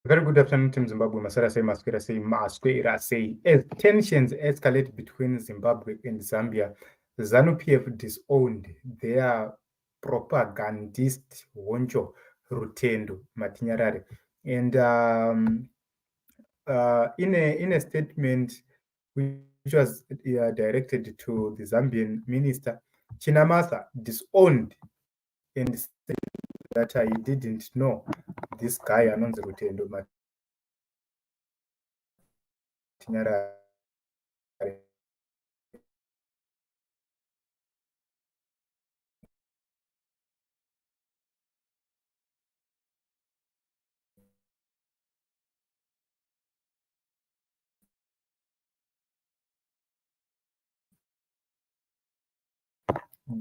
Very good afternoon, Team Zimbabwe. Masara say, Masquera say. As tensions escalate between Zimbabwe and Zambia, the ZANU PF disowned their propagandist Honcho Rutendo Matinyarare. And in a statement which was directed to the Zambian minister, Chinamasa disowned and said that he didn't know this guy, Anonzi Rutendo Matinyarare.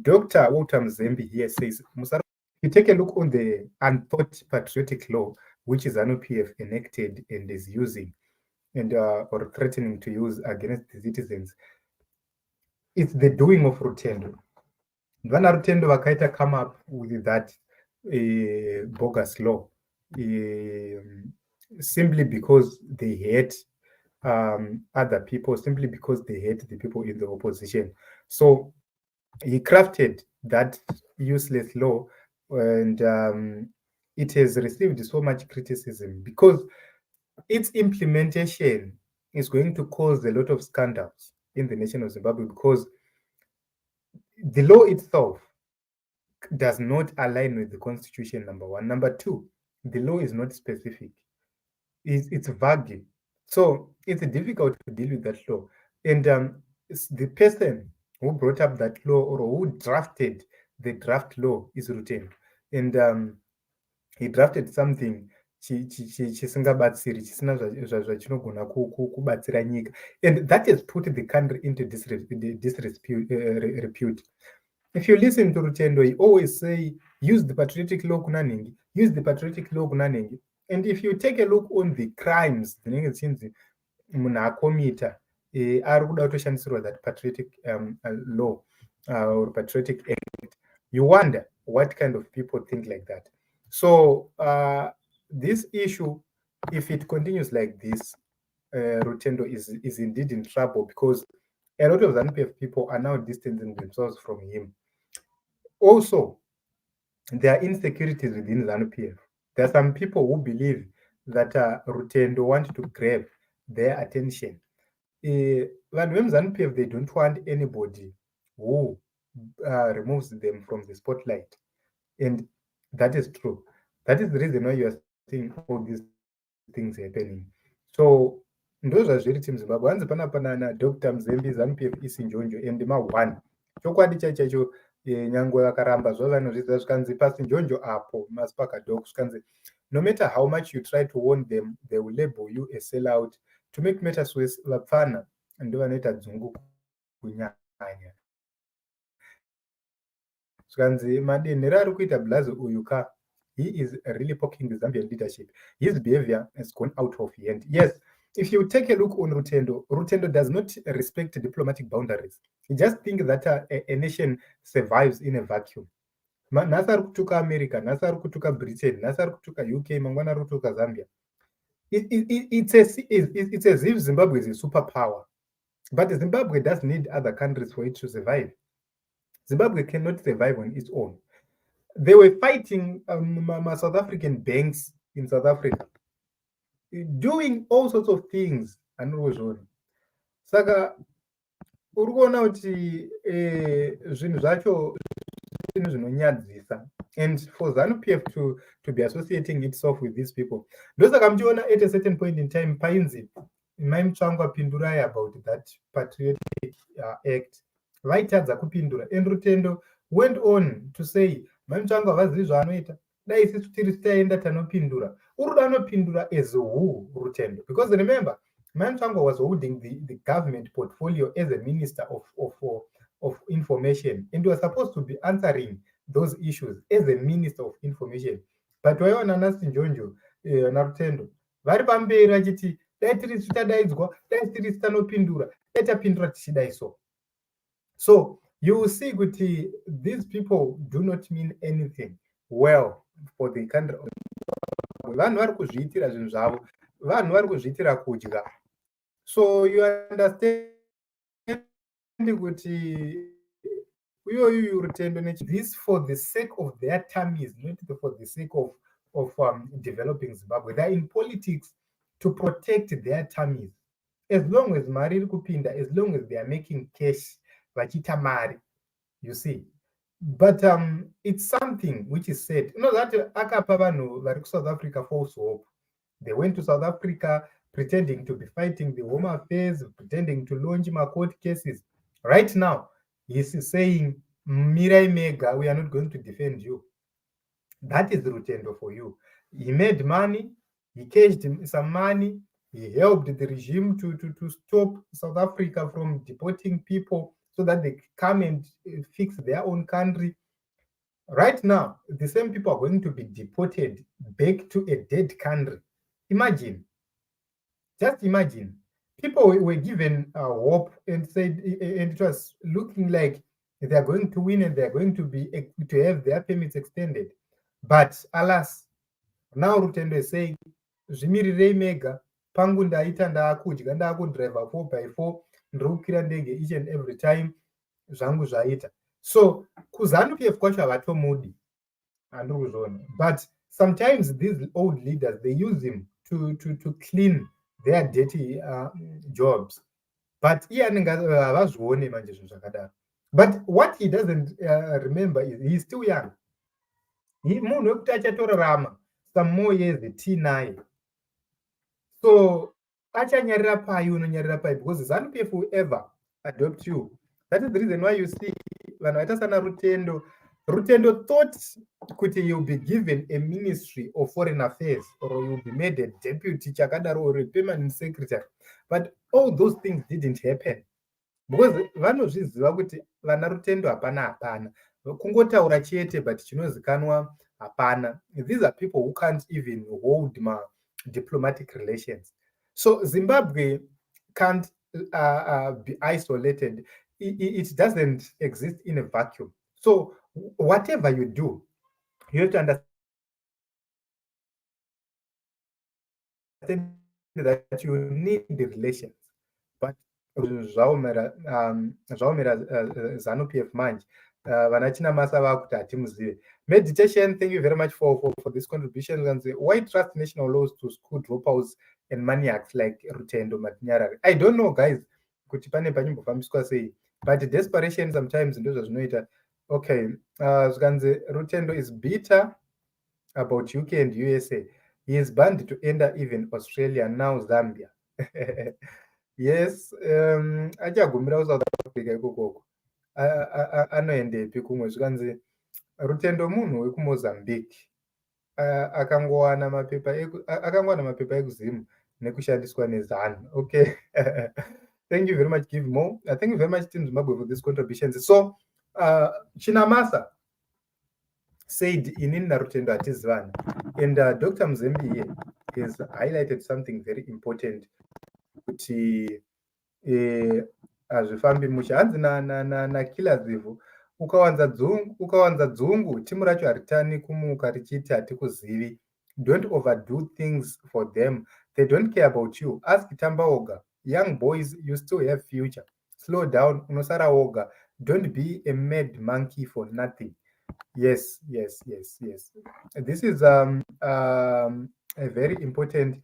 Dr. Walter Mzembi here says, if you take a look on the unthought patriotic law, which ZANU PF enacted and is using and or threatening to use against the citizens, it's the doing of Rutendo. Vana Rutendo vakaita come up with that bogus law simply because they hate other people, simply because they hate the people in the opposition. So he crafted that useless law, and it has received so much criticism because its implementation is going to cause a lot of scandals in the nation of Zimbabwe, because the law itself does not align with the constitution, number one. Number two, the law is not specific. It's vague. So it's difficult to deal with that law. And the person who brought up that law or who drafted the draft law is Rutendo. And he drafted something chisingabatsiri chisina zvachinogona kubatsira nyika, and that has put the country into disrepute. If you listen to Rutendo, he always say, use the patriotic law kunanengi, use the patriotic law kunanengi. And if you take a look on the crimes dzinenge dzinzi munhu akomita ari kuda kutoshandisirwa that patriotic law or patriotic act, you wonder what kind of people think like that. So this issue, if it continues like this, Rutendo is indeed in trouble, because a lot of ZANU PF people are now distancing themselves from him. Also, there are insecurities within ZANU PF. There are some people who believe that Rutendo wants to grab their attention. When ZANU PF, they don't want anybody who removes them from the spotlight. And that is true. That is the reason why you are seeing all these things happening. So ndo zvazviri Team Zimbabwe. Hanzi pana Dr. Mzembi, ZANU PF isinjonjo and ma1 chokwadi chaicho nyangwe vakaramba zvavanozvidza zvikanzi pasinjonjo apo masi pakadhoko zvikanzi no matter how much you try to warn them, they will label you a sellout. To make matters worse, vapfana ndo vanoita dzungu kunyanya. Zvikanzi madenhero ari kuita Blazo uyuka, he is really poking the Zambian leadership. His behavior has gone out of hand. Yes, if you take a look on Rutendo does not respect diplomatic boundaries. He just thinks that a nation survives in a vacuum. Nhasi ari kutuka America, nhasi ari kutuka Britain, nhasi ari kutuka UK, mangwana ari kutuka Zambia. It's as if Zimbabwe is a superpower. But Zimbabwe does need other countries for it to survive. Zimbabwe cannot survive on its own. They were fighting South African banks in South Africa, doing all sorts of things. Saka uri kuona kuti zvinhu zvacho zvinhu zvinonyadzisa, and for ZANU PF to be associating itself with these people, ndosaka muchiona at a certain point in time painzi mai mutsvangu apindurai about that patriotic act, vaitadza kupindura, and Rutendo went on to say mai mutsvangu havazivi zvaanoita, dai isusu tiri taenda tanopindura. Uri anopindura as who, Rutendo? Because remember, mai mutsvangu was holding the government portfolio as a minister of information, and was supposed to be answering those issues as a minister of information. But waiona nhasi njonjo naRutendo vari pamberi vachiti dai tiri tichadaidzwa, dai tiri titanopindura, dai tapindura tichidai so. So you will see kuti these people do not mean anything well for the country muzimbabwe vanhu vari kuzviitira zvinhu zvavo, vanhu vari kuzviitira kudya. So you understand kuti uyoyu Rutendo this for the sake of their tummies, not for the sake of developing Zimbabwe. They're in politics to protect their tummies. As long as mari iri kupinda, as long as they are making cash vachiita mari, you see. But it's something which is said. You know that akapa vanhu vari kuSouth Africa false hope. They went to South Africa pretending to be fighting the Home Affairs, pretending to launch court cases. Right now, he's saying, Mirai Mega, we are not going to defend you. That is Rutendo for you. He made money, he cashed some money, he helped the regime to stop South Africa from deporting people so that they come and fix their own country. Right now, the same people are going to be deported back to a dead country. Imagine. Just imagine. People were given hope and said, and it was looking like they are going to win and they are going to have their permits extended. But alas, now Rutendo is saying, zvimirirei mega, pangu ndaita ndaakudya ndaakudriva 4x4 ndikukwira ndege each and every time zvangu zvaita. So kuZANU PF kwacho havatomudi, handiri kuzviona. But sometimes these old leaders, they use him to clean their dirty jobs. But iye anenge havazvione manje zvinhu zvakadaro. But what he doesn't remember is he's still young. Munhu wekuti achatorarama some more years tinaye. So achanyarira pai unonyarira pai, because ZANU PF will ever adopt you. That is the reason why you see vanhu vaita sana Rutendo thought kuti you'll be given a ministry of foreign affairs or you'll be made a deputy chakadaro or a permanent secretary. But all those things didn't happen. Because vanozviziva kuti vana Rutendo hapana. Kungotaura chete but chinozikanwa hapana. These are people who can't even hold diplomatic relations. So Zimbabwe can't be isolated. It doesn't exist in a vacuum. So whatever you do, you have to understand that you need the relations. But zvaomera ZANU PF manje vanachina masa vakuti hatimuzive. Meditation, thank you very much for this contribution. And why trust national laws to school dropouts and maniacs like Rutendo Matinyarare? I don't know, guys, kuti pane panyimbofambiswa sei, but desperation sometimes ndizvo zvinoita. Okay, zvikanzi Rutendo is bitter about UK and USA. He is banned to enter even Australia, now Zambia. Yes, achagumira kuSouth Africa ikokoko. Anoendepi kumwe? Zvikanzi Rutendo munhu wekuMozambique, akangowana mapepa ekuZimu nekushandiswa neZANU. Okay. Thank you very much, Give More. Thank you very much, Team Zimbabwe, for these contributions. So Chinamasa said inini naRutendo hatizivana, and Dr. Mzembi here has highlighted something very important kuti hazvifambi musha. Hanzi nakila zivu ukawanza dzungu timu racho haritani kumuka richiti hatikuzivi. Don't overdo things for them. They don't care about you. Ask Tamba Oga. Young boys, you still have future. Slow down, unosara Oga. Don't be a mad monkey for nothing. Yes. This is a very important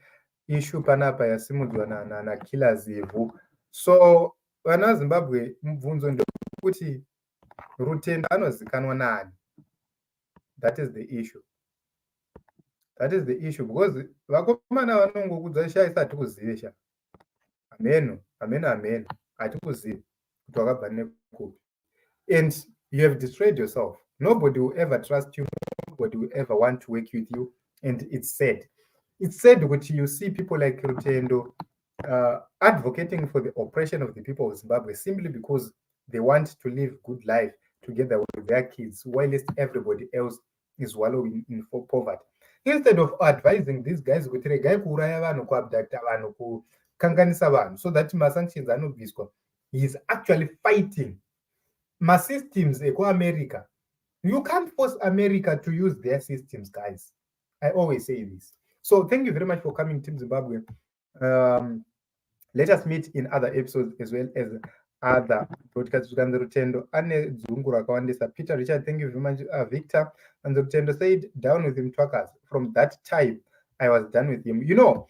issue panapa yasimudzwa na kila zivu. So vana Zimbabwe, mubvunzo ndekuti Rutendo anozikanwa nani? That is the issue. Because vakomana vanongokudza shaisa hatikuzive sha. Amen. Hatikuzive kuti wakabva nekupi. And you have destroyed yourself. Nobody will ever trust you. Nobody will ever want to work with you. And it's sad. It's sad that you see people like Rutendo advocating for the oppression of the people of Zimbabwe simply because they want to live good life together with their kids, whilst everybody else is wallowing in poverty. Instead of advising these guys kuti regai kuuraya vanhu, kuabducta vanhu, kukanganisa vanhu, so that masanctions anobviswa, he is actually fighting systems ekuAmerica. You can't force America to use their systems, guys. I always say this. So thank you very much for coming, Team Zimbabwe. um, let us meet in other episodes as well as other broadcasts. Zvikanzi Rutendo ane dzungu rakawandisa. Peter Richard, thank you very much. Victor and Rutendo said, down with him truckers. From that time I was done with him. You know,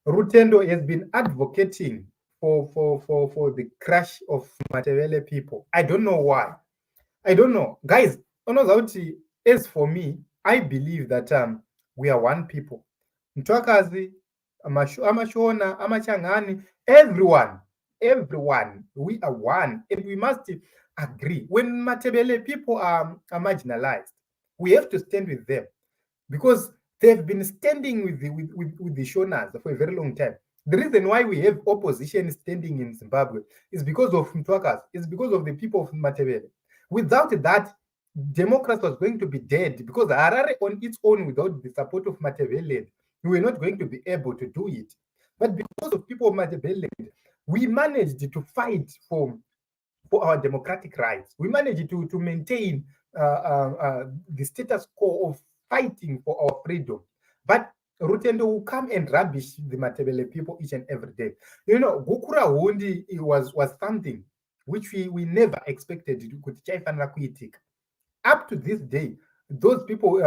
Rutendo has been advocating for the crash of Matebele people. I don't know why. I don't know. Guys, as for me, I believe that we are one people. Mtwakazi, Amashona, Amachangani, everyone, we are one. And we must agree. When Matebele people are marginalized, we have to stand with them because they've been standing with the Shonas for a very long time. The reason why we have opposition standing in Zimbabwe is because of Mtwakas, it's because of the people of Matebele. Without that, democracy was going to be dead because Harare on its own, without the support of Matebele, we were not going to be able to do it. But because of people of Matebele, we managed to fight for our democratic rights. We managed to maintain the status quo of fighting for our freedom. But Rutendo will come and rubbish the Matebele people each and every day. You know, Gukura Hundi was something which we never expected to. Up to this day, those people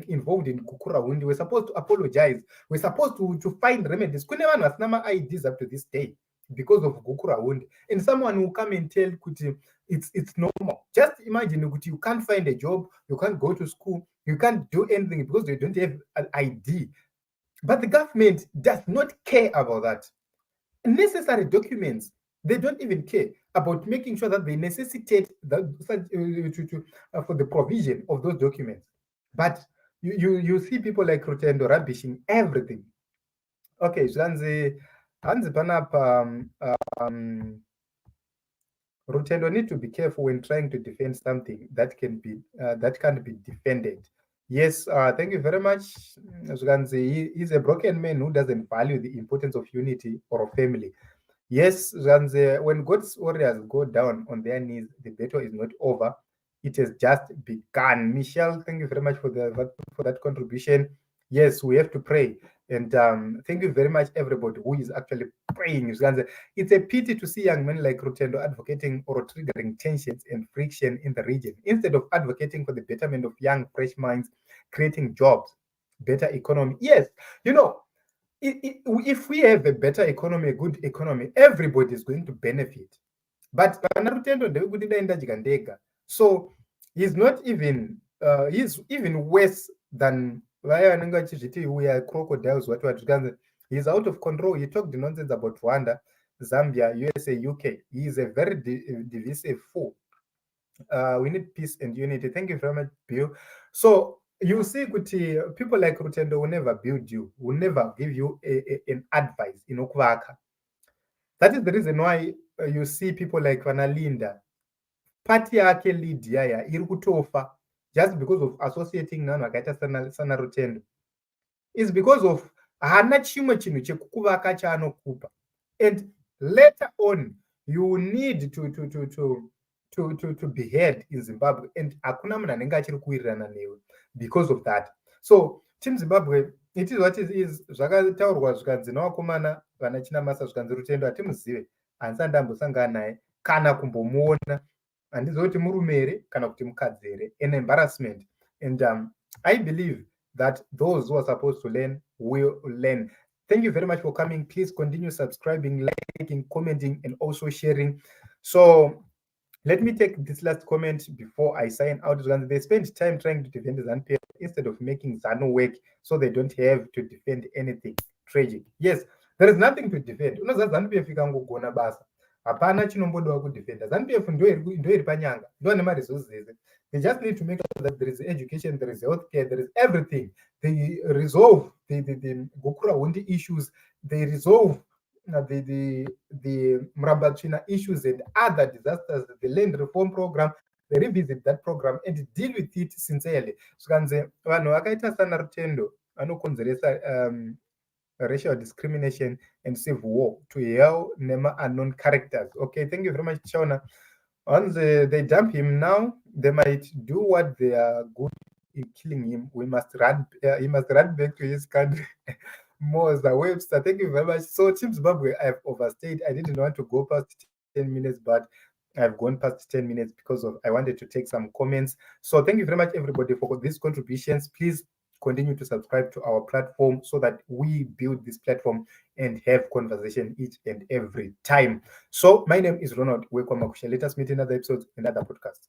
involved in Kukura Hundi were supposed to apologize. We're supposed to find remedies. Kunevan was nama IDs up to this day because of Gukura Hundi. And someone will come and tell Kuti it's normal. Just imagine Kuti, you can't find a job, you can't go to school, you can't do anything because you don't have an ID. But the government does not care about that. Necessary documents, they don't even care about making sure that they necessitate for the provision of those documents. But you see people like Rutendo rubbishing everything. Okay, Hanzi Panapa, Rutendo need to be careful when trying to defend something that can't be defended. Yes, thank you very much. Zvanzi, he's a broken man who doesn't value the importance of unity or family. Yes, Zvanzi, when God's warriors go down on their knees, the battle is not over. It has just begun. Michelle, thank you very much for that contribution. Yes, we have to pray. And thank you very much, everybody who is actually praying. It's a pity to see young men like Rutendo advocating or triggering tensions and friction in the region instead of advocating for the betterment of young, fresh minds, creating jobs, better economy. Yes, you know, if we have a better economy, a good economy, everybody is going to benefit. But so he's not even he's even worse than we are crocodiles. He's out of control. He talked nonsense about Rwanda, Zambia, USA, UK. He is a very divisive fool. We need peace and unity. Thank you very much, Bill. So you see, Kuti, people like Rutendo will never build you, will never give you an advice in Okwaka. That is the reason why you see people like Vanalinda, party yake lead yaya iri kutofa just because of associating nano akaita sana Rutendo. Is because of hana chimwe chinhu chekukuvaka chaanokupa, and later on you need to be heard in Zimbabwe, and hakuna munhu anenge achiri kuwirirana newe because of that. So Team Zimbabwe, it is what it is. Zvakataurwa zvikanzi navakomana vana Chinamasa zvikanzi Rutendo hatimuzive, hanzi handambosangana naye kana kumbomuona, handizivi kuti murume here kana kuti mukadzi here. An embarrassment. And I believe that those who are supposed to learn will learn. Thank you very much for coming. Please continue subscribing, liking, commenting, and also sharing. So let me take this last comment before I sign out. They spend time trying to defend ZANU PF instead of making ZANU work so they don't have to defend anything. Tragic. Yes, there is nothing to defend. ZANU PF ikangogona basa. Hapana chinombodiwa kudefenda. ZANU PF ndo iri panyanga. Ndo ane resources ese. They just need to make sure that there is education, there is healthcare, there is everything. They resolve the Gukura Hundi issues. They resolve the Murambachina issues and other disasters, the land reform program. They revisit that program and deal with it sincerely. Zvikanzi vanhu vakaita sana Rutendo vanokonzeresa racial discrimination and civil war to hell nema unknown characters. Okay, thank you very much, Shauna. Once they dump him now, they might do what they are good killing him. We must run. He must run back to his country. Moza Webster, thank you very much. So, Team Zimbabwe, I've overstayed. I didn't want to go past 10 minutes, but I've gone past 10 minutes because of I wanted to take some comments. So, thank you very much, everybody, for these contributions. Please continue to subscribe to our platform so that we build this platform and have conversation each and every time. So, my name is Ronald Wekwamakusha. Let us meet in other episodes, another podcast.